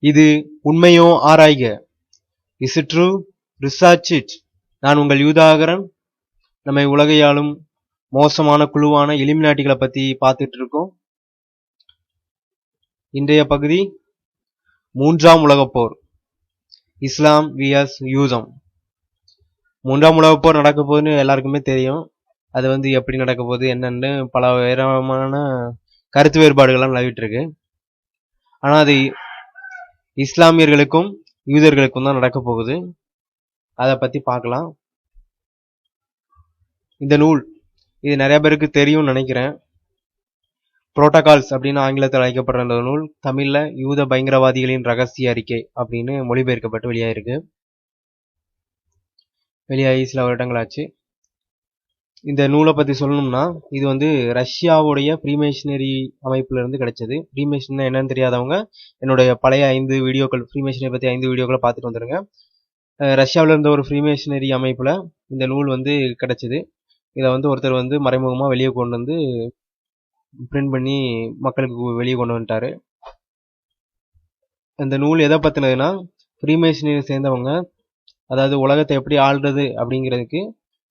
இது உண்மையோ ஆராய்க. Is it true? Research it. நான் உங்கள் யூதாகரன். நம்ம உலகையாளும் மோசமான குழுவான இலுமினாட்டிகளை பத்தி பார்த்துட்டு இருக்கோம். இன்றைய பகுதி 3ஆம் உலகப் போர். இஸ்லாம் vs யூதம். 3ஆம் உலகப் போர் நடக்க போகுதுன்னு எல்லாருக்குமே தெரியும். அது எப்படி நடக்க போகுது என்னன்னு பல விதமான கருத்து வேறுபாடுகள்லாம் நிலவிட்டு இருக்கு. ஆனா அது இஸ்லாமியர்களுக்கும் யூதர்களுக்கும் தான் நடக்க போகுது. அதை பத்தி பார்க்கலாம். இந்த நூல் இது நிறைய பேருக்கு தெரியும்னு நினைக்கிறேன். புரோட்டோகால்ஸ் அப்படின்னு ஆங்கிலத்தில் அழைக்கப்படுற இந்த நூல் தமிழ்ல யூத பயங்கரவாதிகளின் ரகசிய அறிக்கை அப்படின்னு மொழிபெயர்க்கப்பட்டு வெளியாகி சில வருடங்கள் ஆச்சு. இந்த நூலை பத்தி சொல்லணும்னா இது ரஷ்யாவுடைய ஃப்ரீமேஷனரி அமைப்புல இருந்து கிடைச்சது. ஃப்ரீமேஷன் என்னன்னு தெரியாதவங்க என்னுடைய பழைய 5 வீடியோக்கள், ஃப்ரீமேஷனை பத்தி 5 வீடியோக்களை பார்த்துட்டு வந்துருங்க. ரஷ்யாவில் இருந்த ஒரு ஃப்ரீமேஷனரி அமைப்புல இந்த நூல் கிடைச்சது. இதை ஒருத்தர் மறைமுகமா வெளியே கொண்டு வந்து பிரிண்ட் பண்ணி மக்களுக்கு வெளியே கொண்டு வந்துட்டாரு. இந்த நூல் எதை பத்தினதுன்னா, ஃப்ரீமேஷனரி சேர்ந்தவங்க, அதாவது உலகத்தை எப்படி ஆள்றது அப்படிங்கிறதுக்கு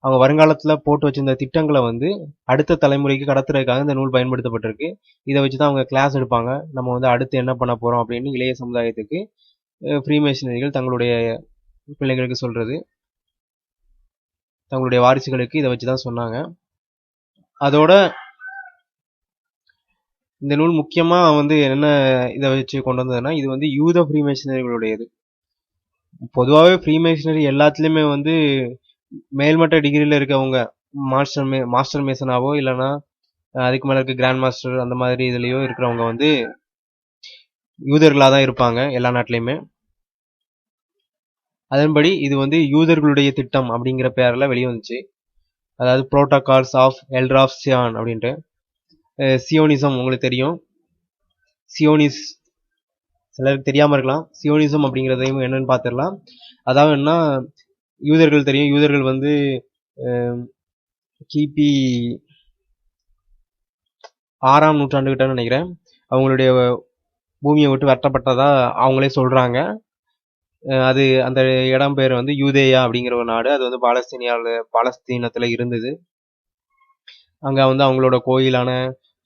அவங்க வருங்காலத்துல போட்டு வச்சிருந்த திட்டங்களை அடுத்த தலைமுறைக்கு கடத்துறதுக்காக இந்த நூல் பயன்படுத்தப்பட்டிருக்கு. இதை வச்சுதான் அவங்க கிளாஸ் எடுப்பாங்க. நம்ம அடுத்து என்ன பண்ண போறோம் அப்படின்னு இளைய சமுதாயத்துக்கு ஃப்ரீமேஷனரிகள் தங்களுடைய பிள்ளைகளுக்கு சொல்றது, தங்களுடைய வாரிசுகளுக்கு இதை வச்சுதான் சொன்னாங்க. அதோட இந்த நூல் முக்கியமா என்ன இதை வச்சு கொண்டு வந்ததுன்னா, இது யூத ஃப்ரீமேஷனரிகளுடையது. பொதுவாகவே ஃப்ரீமேஷனரி எல்லாத்துலயுமே மேல்மட்ட டிகிரியில இருக்கவங்க மாஸ்டர் மேசனாவோ இல்லைன்னா அதுக்கு மேல இருக்க கிராண்ட் மாஸ்டர் அந்த மாதிரி இதுலயோ இருக்கிறவங்க யூதர்களா தான் இருப்பாங்க எல்லா நாட்டிலையுமே. அதன்படி இது யூதர்களுடைய திட்டம் அப்படிங்கிற பேர்ல வெளியே வந்துச்சு. அதாவது protocols of elder of Zion அப்படின்ட்டு. சியோனிசம் உங்களுக்கு தெரியும். சிலருக்கு தெரியாம இருக்கலாம். சியோனிசம் அப்படிங்கிறதையும் என்னன்னு பார்த்துடலாம். அதாவது என்ன, யூதர்கள் தெரியும். யூதர்கள் கிபி 6ஆம் நூற்றாண்டுகிட்ட நினைக்கிறேன் அவங்களுடைய பூமியை விட்டு வெட்டப்பட்டதா அவங்களே சொல்றாங்க. அது அந்த இடம் பேர் யூதேயா அப்படிங்கிற ஒரு நாடு. அது பாலஸ்தீனத்துல இருந்தது. அங்க அவங்களோட கோயிலான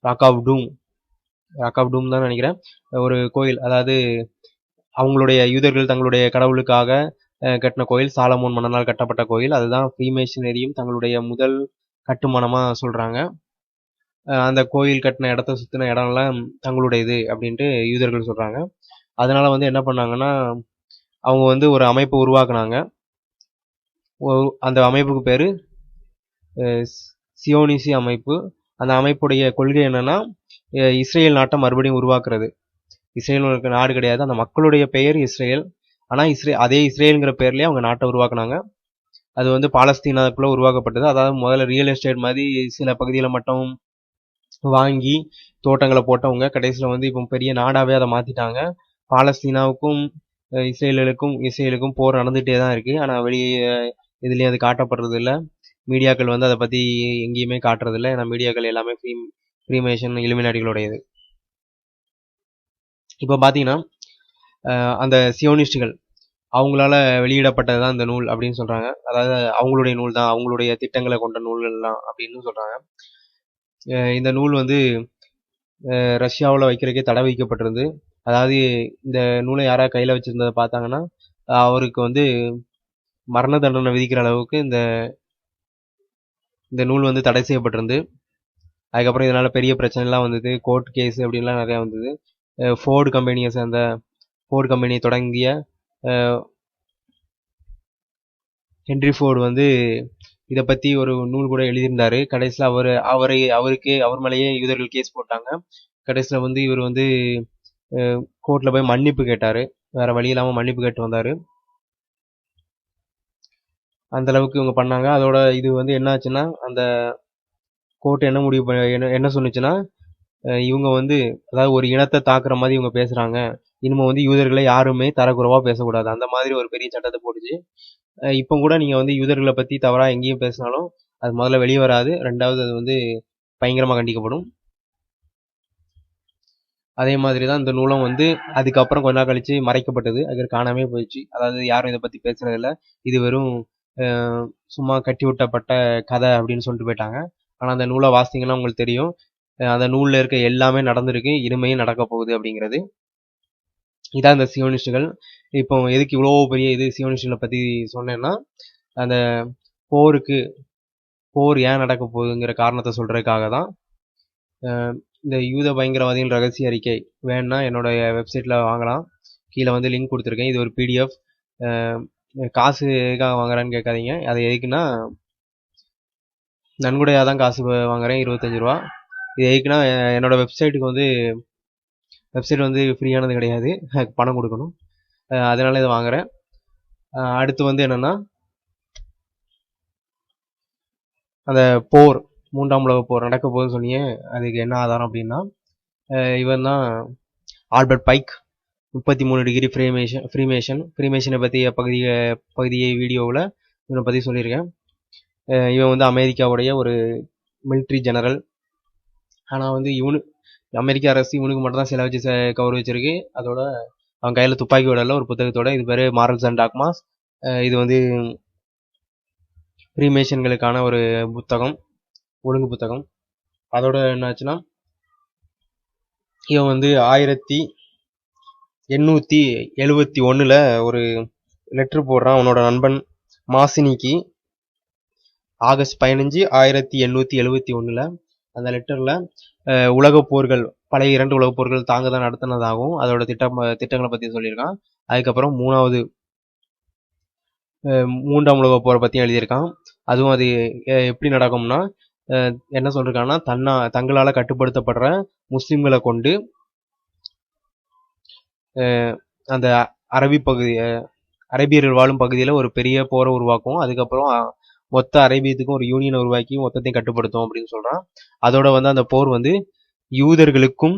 ராக்காப் டூம் தான் நினைக்கிறேன் ஒரு கோயில். அதாவது அவங்களுடைய யூதர்கள் தங்களுடைய கடவுளுக்காக கட்டின கோயில், சாலமோன் மன்னனால் கட்டப்பட்ட கோயில். அதுதான் ஃப்ரீமேஷனரியும் தங்களுடைய முதல் கட்டுமானமா சொல்றாங்க. அந்த கோயில் கட்டின இடத்த சுத்தின இடம்லாம் தங்களுடையது அப்படின்ட்டு யூதர்கள் சொல்றாங்க. அதனால என்ன பண்ணாங்கன்னா, அவங்க ஒரு அமைப்பு உருவாக்குனாங்க. அந்த அமைப்புக்கு பேரு சியோனிசி அமைப்பு. அந்த அமைப்புடைய கொள்கை என்னன்னா, இஸ்ரேல் நாட்டை மறுபடியும் உருவாக்குறது. இஸ்ரேல் நாடு கிடையாது, அந்த மக்களுடைய பெயர் இஸ்ரேல். ஆனா அதே இஸ்ரேலுங்கிற பேர்லயே அவங்க நாட்டை உருவாக்குனாங்க. அது பாலஸ்தீனாக்குள்ள உருவாக்கப்பட்டது. அதாவது முதல்ல ரியல் எஸ்டேட் மாதிரி சில பகுதியில மட்டும் வாங்கி தோட்டங்களை போட்டவங்க கடைசியில இப்போ பெரிய நாடாவே அதை மாத்திட்டாங்க. பாலஸ்தீனாவுக்கும் இஸ்ரேலுக்கும் போர் நடந்துட்டே தான் இருக்கு. ஆனா வெளியே இதுலயும் அது காட்டப்படுறது இல்லை. மீடியாக்கள் அதை பத்தி எங்கேயுமே காட்டுறது இல்லை. ஏன்னா மீடியாக்கள் எல்லாமே ஃப்ரீமேஷன் இலுமினாட்டிகளுடையது. இப்ப பாத்தீங்கன்னா அந்த சியோனிஸ்டுகள் அவங்களால வெளியிடப்பட்டதுதான் இந்த நூல் அப்படின்னு சொல்றாங்க. அதாவது அவங்களுடைய நூல் தான், அவங்களுடைய திட்டங்களை கொண்ட நூல்கள்லாம் அப்படின்னு சொல்றாங்க. இந்த நூல் ரஷ்யாவில் வைக்கிறதுக்கே தடை வைக்கப்பட்டிருந்து. அதாவது இந்த நூலை யாராவது கையில வச்சிருந்ததை பார்த்தாங்கன்னா அவருக்கு மரண தண்டனை விதிக்கிற அளவுக்கு இந்த நூல் தடை செய்யப்பட்டிருந்து. அதுக்கப்புறம் இதனால பெரிய பிரச்சனை எல்லாம் வந்தது. கோர்ட் கேஸ் அப்படின்லாம் நிறைய வந்தது. ஃபோர்டு கம்பெனியை தொடங்கிய ஹென்ரி ஃபோர்டு இதை பத்தி ஒரு நூல் கூட எழுதியிருந்தாரு. கடைசியில் அவர் மேலேயே யூதர்கள் கேஸ் போட்டாங்க. கடைசியில் இவர் கோர்ட்ல போய் மன்னிப்பு கேட்டாரு. வேற வழி இல்லாம மன்னிப்பு கேட்டு வந்தாரு. அந்த அளவுக்கு இவங்க பண்ணாங்க. அதோட இது என்ன ஆச்சுன்னா, அந்த கோர்ட் என்ன முடிவு என்ன சொன்னுச்சுன்னா, இவங்க அதாவது ஒரு இனத்தை தாக்குற மாதிரி இவங்க பேசுறாங்க, இனிமே யூதர்களை யாருமே தரக்குறைவா பேசக்கூடாது, அந்த மாதிரி ஒரு பெரிய சட்டத்தை போட்டுச்சு. இப்ப கூட நீங்க யூதர்களை பத்தி தவறா எங்கேயும் பேசினாலும் அது முதல்ல வெளியே வராது, ரெண்டாவது அது பயங்கரமா கண்டிக்கப்படும். அதே மாதிரி தான் இந்த நூலும் வந்து அதுக்கப்புறம் கொஞ்ச நாள் கழிச்சு மறைக்கப்பட்டது. அது காணாமே போயிடுச்சு. அதாவது யாரும் இதை பத்தி பேசுறது இல்ல. இது வெறும் சும்மா கட்டி விட்டப்பட்ட கதை அப்படின்னு சொல்லிட்டு போயிட்டாங்க. ஆனா அந்த நூலை வாசிங்கன்னா உங்களுக்கு தெரியும், அந்த நூல்ல இருக்க எல்லாமே நடந்திருக்கு, இனிமையும் நடக்க போகுது அப்படிங்கிறது. இதான் இந்த சியோனிஸ்டுகள். இப்போ எதுக்கு இவ்வளோ பெரிய இது சியோனிஸ்டுகளை பத்தி சொன்னேன்னா, அந்த போர் ஏன் நடக்க போகுதுங்கிற காரணத்தை சொல்றதுக்காக தான். இந்த யூத பயங்கரவாதிகள் ரகசிய அறிக்கை வேணும்னா என்னோட வெப்சைட்ல வாங்கலாம். கீழே வந்து லிங்க் கொடுத்துருக்கேன். இது ஒரு பிடிஎஃப். காசு எதுக்காக வாங்குறேன்னு கேட்காதீங்க. அது எதுக்குன்னா நன்கொடையாக தான் காசு வாங்குறேன், 25 ரூபா. இது எதுக்குன்னா என்னோட வெப்சைட் வந்து ஃப்ரீயானது கிடையாது, பணம் கொடுக்கணும். அதனால இதை வாங்குறேன். அடுத்து வந்து என்னன்னா, அந்த போர், 3ஆம் உலக போர் நடக்க போகுதுன்னு சொன்னீங்க. அதுக்கு என்ன ஆதாரம் அப்படின்னா, இவன் தான் ஆல்பர்ட் பைக். 33 டிகிரி ஃப்ரீமேஷனை பற்றிய பகுதியை வீடியோவில் இவனை பற்றி சொல்லியிருக்கேன். இவன் வந்து அமெரிக்காவுடைய ஒரு மிலிட்ரி ஜெனரல். ஆனால் வந்து அமெரிக்க அரசு இவனுக்கு மட்டும் தான் சிலை வச்சு கௌரவிச்சிருக்கு. அதோட அவன் கையில் துப்பாக்கி விடல, ஒரு புத்தகத்தோட. இது பேர் மாரல்ஸ் அண்ட் டாக்மாஸ். இது வந்து ஃப்ரீமேஷன்களுக்கான ஒரு புத்தகம், ஒழுங்கு புத்தகம். அதோட என்னாச்சுன்னா, இவன் வந்து 1871 ஒரு லெட்டர் போடுறான் அவனோட நண்பன் மாசினிக்கு. ஆகஸ்ட் 15, 1871. அந்த லெட்டர்ல உலக போர்கள், பழைய 2 உலக போர்கள் தாங்க தான் நடத்தினதாகவும் அதோட திட்டங்களை பத்தி சொல்லியிருக்கான். அதுக்கப்புறம் 3ஆம் உலக போரை பத்தி எழுதியிருக்கான். அதுவும் அது எப்படி நடக்கும்னா, என்ன சொல்றாங்கன்னா, தங்களால கட்டுப்படுத்தப்படுற முஸ்லிம்களை கொண்டு அந்த அரேபியர்கள் வாழும் பகுதியில் ஒரு பெரிய போரை உருவாக்கும். அதுக்கப்புறம் மொத்த அரேபியத்துக்கும் ஒரு யூனியனை உருவாக்கி மொத்தத்தையும் கட்டுப்படுத்தும் அப்படின்னு சொல்றான். அதோட வந்து அந்த போர் வந்து யூதர்களுக்கும்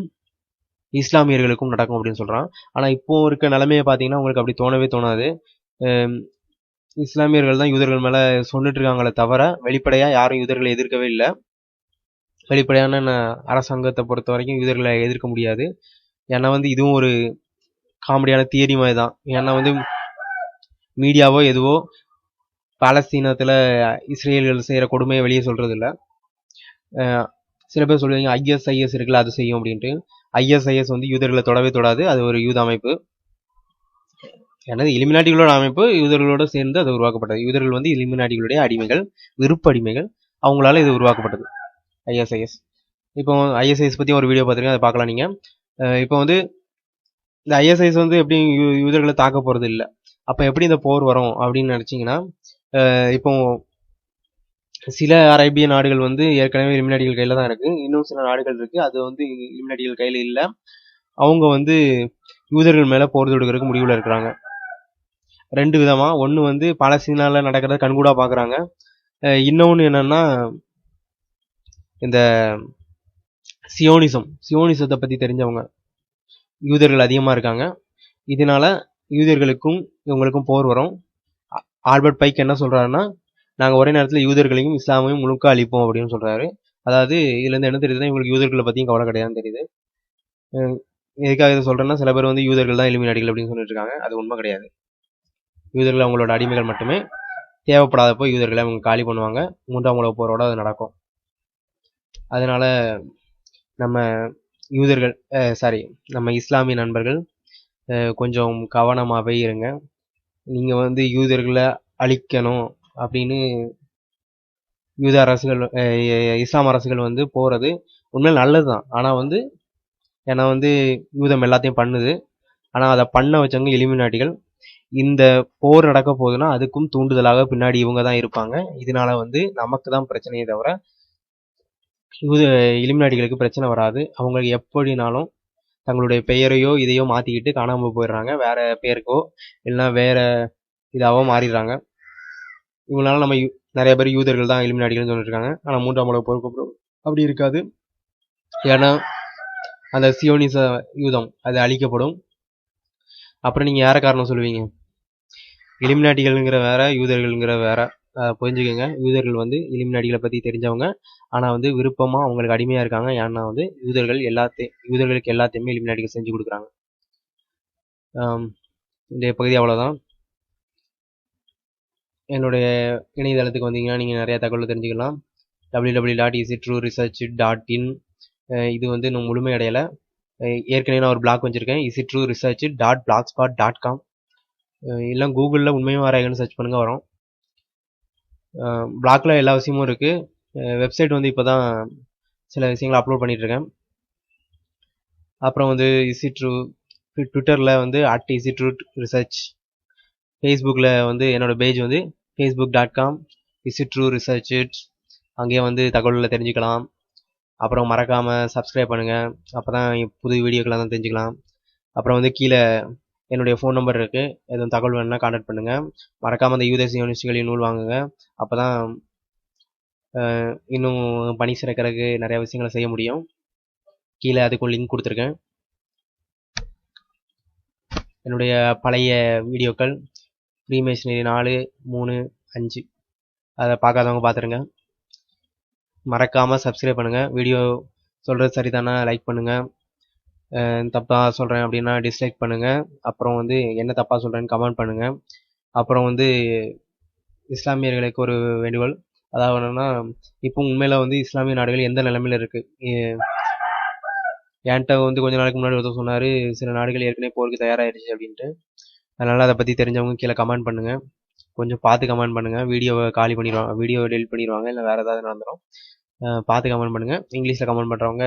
இஸ்லாமியர்களுக்கும் நடக்கும் அப்படின்னு சொல்றான். ஆனா இப்போ இருக்க நிலைமையை பார்த்தீங்கன்னா உங்களுக்கு அப்படி தோணவே தோணாது. இஸ்லாமியர்கள் தான் யூதர்கள் மேல சொன்னிட்டு இருக்காங்களே தவிர வெளிப்படையா யாரும் யூதர்களை எதிர்க்கவே இல்லை. வெளிப்படையான அரசாங்கத்தை பொறுத்த வரைக்கும் யூதர்களை எதிர்க்க முடியாது. ஏன்னா வந்து இதுவும் ஒரு காமெடியான தியரி மாதிரி தான். ஏன்னா வந்து மீடியாவோ எதுவோ பாலஸ்தீனத்துல இஸ்ரேல்கள் செய்யற கொடுமையை வெளியே சொல்றது இல்லை. சில பேர் சொல்லுவாங்க ஐஎஸ்ஐஎஸ் இருக்குல்ல, அது செய்யும் அப்படின்ட்டு. ஐஎஸ்ஐஎஸ் வந்து யூதர்களை தொடவே தொடாது. அது ஒரு யூத அமைப்பு. எனது இலுமினாட்டிகளோட அமைப்பு யூதர்களோட சேர்ந்து அது உருவாக்கப்பட்டது. யூதர்கள் வந்து இலுமினாட்டிகளுடைய அடிமைகள், விருப்ப அடிமைகள். அவங்களால இது உருவாக்கப்பட்டது ஐஎஸ்ஐஎஸ். இப்போ ஐஎஸ்ஐஎஸ் பத்தி ஒரு வீடியோ பார்த்துருக்கேன், அதை பார்க்கலாம் நீங்க. இப்போ வந்து இந்த ஐஎஸ்ஐஎஸ் வந்து எப்படி யூதர்களை தாக்க போறது இல்லை. அப்ப எப்படி இந்த போர் வரும் அப்படின்னு நினைச்சீங்கன்னா, இப்போ சில அரேபிய நாடுகள் வந்து ஏற்கனவே இலுமினாட்டிகள் கையில தான் இருக்கு. இன்னும் சில நாடுகள் இருக்கு, அது வந்து இலுமினாட்டிகள் கையில இல்லை. அவங்க வந்து யூதர்கள் மேல போர் தொடுக்கிறதுக்கு முடிவுல இருக்கிறாங்க. 2 விதமா. ஒன்று வந்து பாலஸ்தீனால நடக்கிறத கண்கூடா பாக்குறாங்க. இன்னொன்னு என்னன்னா, இந்த சியோனிசத்தை பத்தி தெரிஞ்சவங்க யூதர்கள் அதிகமா இருக்காங்க. இதனால யூதர்களுக்கும் இவங்களுக்கும் போர் வரும். ஆல்பர்ட் பைக் என்ன சொல்றாருன்னா, நாங்க ஒரே நேரத்தில் யூதர்களையும் இஸ்லாமையும் முழுக்க அழிப்போம் அப்படின்னு சொல்றாரு. அதாவது இதுல இருந்து என்ன தெரியுதுன்னா, இவங்களுக்கு யூதர்களை பத்தியும் கவலை கிடையாதுன்னு தெரியுது. எதுக்காக இதை சொல்றேன்னா, சில பேர் வந்து யூதர்கள் தான் இலுமினாட்டிகள் அப்படின்னு சொல்லிட்டு இருக்காங்க. அது உண்மை கிடையாது. யூதர்கள் அவங்களோட அடிமைகள் மட்டுமே. தேவைப்படாதப்போ யூதர்களை அவங்க காலி பண்ணுவாங்க. 3ஆம் உலக போரோட அது நடக்கும். அதனால நம்ம நம்ம இஸ்லாமிய நண்பர்கள் கொஞ்சம் கவனமாகவே இருங்க. நீங்க வந்து யூதர்களை அழிக்கணும் அப்படின்னு இஸ்லாம் அரசுகள் வந்து போறது உண்மையில நல்லதுதான். ஆனா வந்து ஏன்னா வந்து யூதம் எல்லாத்தையும் பண்ணுது. ஆனா அதை பண்ண வச்சவங்க இலுமினாட்டிகள். இந்த போர் நடக்க போகுதுன்னா அதுக்கும் தூண்டுதலாக பின்னாடி இவங்க தான் இருப்பாங்க. இதனால வந்து நமக்கு தான் பிரச்சனையே தவிர இலுமினாட்டிகளுக்கு பிரச்சனை வராது. அவங்களுக்கு எப்படினாலும் தங்களுடைய பெயரையோ இதையோ மாத்திக்கிட்டு காணாம போயிடுறாங்க. வேற பெயருக்கோ இல்லைன்னா வேற இதாவோ மாறிடுறாங்க. இவங்களால நம்ம நிறைய பேர் யூதர்கள் தான் இலுமினாட்டிகள் சொல்லிட்டு இருக்காங்க. ஆனா 3ஆம் உலக போருக்கு அப்படி இருக்காது. ஏன்னா அந்த சியோனிச யூதம் அது அழிக்கப்படும். அப்புறம் நீங்க யார காரணம் சொல்லுவீங்க? இலுமினாட்டிகள்ங்கிற வேற, யூதர்கள்ங்கிற வேற. புரிஞ்சுக்கோங்க. யூதர்கள் வந்து இலுமினாட்டிகளை பற்றி தெரிஞ்சவங்க, ஆனால் வந்து விருப்பமாக அவங்களுக்கு அடிமையாக இருக்காங்க. ஏன்னா வந்து யூதர்களுக்கு எல்லாத்தையுமே இலுமினாட்டிகள் செஞ்சு கொடுக்குறாங்க. இந்த பகுதி அவ்வளோதான். என்னுடைய இணையதளத்துக்கு வந்தீங்கன்னா நீங்கள் நிறைய தகவல் தெரிஞ்சுக்கலாம். www.isitrueresearch.in. இது வந்து இன்னும் முழுமையடையலை. ஏற்கனவே நான் ஒரு பிளாக் வச்சுருக்கேன், isitrueresearch.blogspot.com. இல்லை கூகுளில் உண்மையும் வராங்கன்னு சர்ச் பண்ணுங்க, வரும். பிளாக்ல எல்லா விஷயமும் இருக்குது. வெப்சைட் வந்து இப்போ தான் சில விஷயங்களை அப்லோட் பண்ணிகிட்ருக்கேன். அப்புறம் வந்து இசிட்ரூ ட்விட்டரில் வந்து @isitrueresearch. ஃபேஸ்புக்கில் வந்து என்னோடய பேஜ் வந்து facebook.com isitrueresearch. அங்கேயே வந்து தகவல்களை தெரிஞ்சுக்கலாம். அப்புறம் மறக்காமல் சப்ஸ்கிரைப் பண்ணுங்கள், அப்போ தான் புது வீடியோக்கெலாம் தான் தெரிஞ்சுக்கலாம். அப்புறம் வந்து கீழே என்னுடைய ஃபோன் நம்பர் இருக்குது, எதுவும் தகவல் வேணுன்னா கான்டாக்ட் பண்ணுங்கள். மறக்காமல் அந்த யூதேஸ் யூனிவர்சிட்டிகளின் நூல் வாங்குங்க, அப்போ தான் இன்னும் பணி சிறக்கிறதுக்கு நிறைய விஷயங்களை செய்ய முடியும். கீழே அதுக்கு ஒரு லிங்க் கொடுத்துருக்கேன். என்னுடைய பழைய வீடியோக்கள் ஃப்ரீமேஷனரி 4, 3, 5 அதை பார்க்காதவங்க பார்த்துருங்க. மறக்காமல் சப்ஸ்கிரைப் பண்ணுங்கள். வீடியோ சொல்கிறது சரிதானா லைக் பண்ணுங்கள், தப்பாக சொல்கிறேன் அப்படின்னா டிஸ்லைக் பண்ணுங்கள். அப்புறம் வந்து என்ன தப்பாக சொல்கிறேன்னு கமெண்ட் பண்ணுங்கள். அப்புறம் வந்து இஸ்லாமியர்களுக்கு ஒரு வேண்டுகோள், அதாவது என்னன்னா, இப்போ உண்மையில் வந்து இஸ்லாமிய நாடுகள் எந்த நிலைமையில் இருக்குது. என்கிட்ட வந்து கொஞ்ச நாளைக்கு முன்னாடி ஒருத்தர் சொன்னார், சில நாடுகள் ஏற்கனவே போருக்கு தயாராகிடுச்சு அப்படின்ட்டு. அதனால் அதை பற்றி தெரிஞ்சவங்க கீழே கமெண்ட் பண்ணுங்கள், கொஞ்சம் பார்த்து கமெண்ட் பண்ணுங்கள். வீடியோவை காலி பண்ணிடுவாங்க, வீடியோவை டெலிட் பண்ணிடுவாங்க, இல்லை வேறு ஏதாவது நடந்துடும். பார்த்து கமெண்ட் பண்ணுங்கள். இங்கிலீஷில் கமெண்ட் பண்ணுறவங்க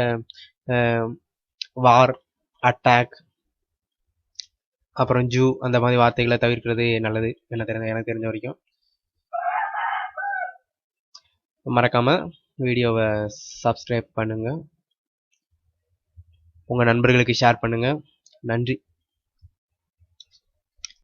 வார், அட்டாக், அப்புறம் ஜூ அந்த மாதிரி வார்த்தைகளை தவிர்க்கிறது நல்லது, எனக்கு தெரிஞ்ச வரைக்கும். மறக்காமல் வீடியோவை சப்ஸ்கிரைப் பண்ணுங்கள், உங்கள் நண்பர்களுக்கு ஷேர் பண்ணுங்கள். நன்றி.